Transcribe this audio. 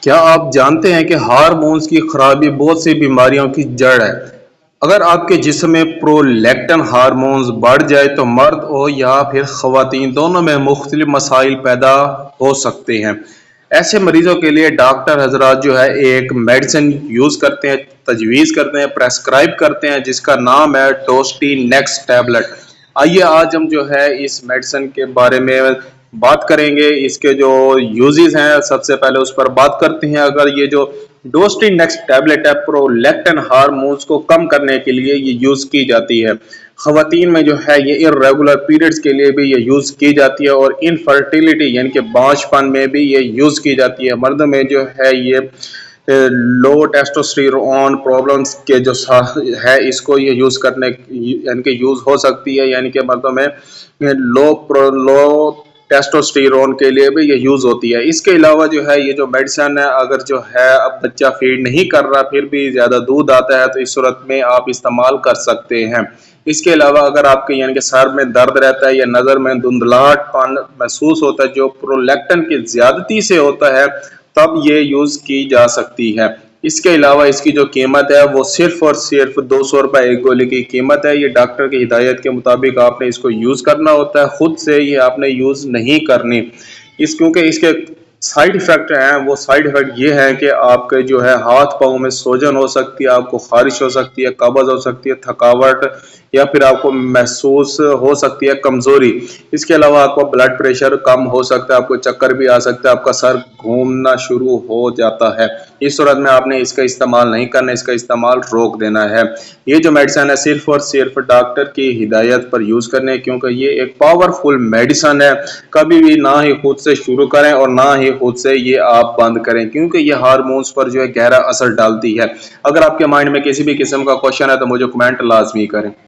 क्या आप जानते हैं कि हार्मोन्स की खराबी बहुत सी बीमारियों की जड़ है। अगर आपके जिस्म में प्रोलैक्टिन हार्मोन्स बढ़ जाए तो मर्द हो या फिर ख़वातीन दोनों में मुख्तलिफ मसाइल पैदा हो सकते हैं। ऐसे मरीजों के लिए डॉक्टर हजरात जो है एक मेडिसिन यूज़ करते हैं, तजवीज़ करते हैं, प्रेस्क्राइब करते हैं, जिसका नाम है टोस्टीनेक्स टैबलेट। आइए आज हम जो है इस मेडिसिन के बारे में बात करेंगे, इसके जो यूजेस हैं सबसे पहले उस पर बात करते हैं। अगर ये जो डोस्टिनेक्स टैबलेट है, प्रोलैक्टिन हार्मोन्स को कम करने के लिए ये यूज की जाती है। खवातीन में जो है ये इर्रेगुलर पीरियड्स के लिए भी ये यूज की जाती है और इनफर्टिलिटी यानी कि बांझपन में भी ये यूज की जाती है। मर्द में जो है ये लो टेस्टोस्टेरोन प्रॉब्लम्स के जो है इसको ये यूज करने यानी कि यूज हो सकती है, यानी कि मर्दों में लो टेस्टोस्टेरोन के लिए भी ये यूज होती है। इसके अलावा जो है ये जो मेडिसिन है, अगर जो है अब बच्चा फीड नहीं कर रहा फिर भी ज्यादा दूध आता है तो इस सूरत में आप इस्तेमाल कर सकते हैं। इसके अलावा अगर आपके यानी कि सर में दर्द रहता है या नजर में धुंधलाहटपन महसूस होता है जो प्रोलैक्टिन की ज्यादती से होता है, तब ये यूज की जा सकती है। इसके अलावा इसकी जो कीमत है वो सिर्फ और सिर्फ 200 रुपए एक गोली की कीमत है। ये डॉक्टर की हिदायत के मुताबिक आपने इसको यूज करना होता है, खुद से ये आपने यूज नहीं करनी। क्योंकि इसके साइड इफेक्ट हैं, वो साइड इफेक्ट ये है कि आपके जो है हाथ पाँव में सोजन हो सकती है, आपको खारिश हो सकती है, कब्ज हो सकती है, थकावट, या फिर आपको महसूस हो सकती है कमजोरी। इसके अलावा आपका ब्लड प्रेशर कम हो सकता है, आपको चक्कर भी आ सकता है, आपका सर घूमना शुरू हो जाता है। इस सूरत में आपने इसका इस्तेमाल नहीं करना, इसका इस्तेमाल रोक देना है। ये जो मेडिसिन है सिर्फ और सिर्फ डॉक्टर की हिदायत पर यूज करने, क्योंकि ये एक पावरफुल मेडिसिन है। कभी भी ना ही खुद से शुरू करें और ना ही खुद से ये आप बंद करें, क्योंकि ये हार्मोन्स पर जो है गहरा असर डालती है। अगर आपके माइंड में किसी भी किस्म का क्वेश्चन है तो मुझे कमेंट लाजमी करें।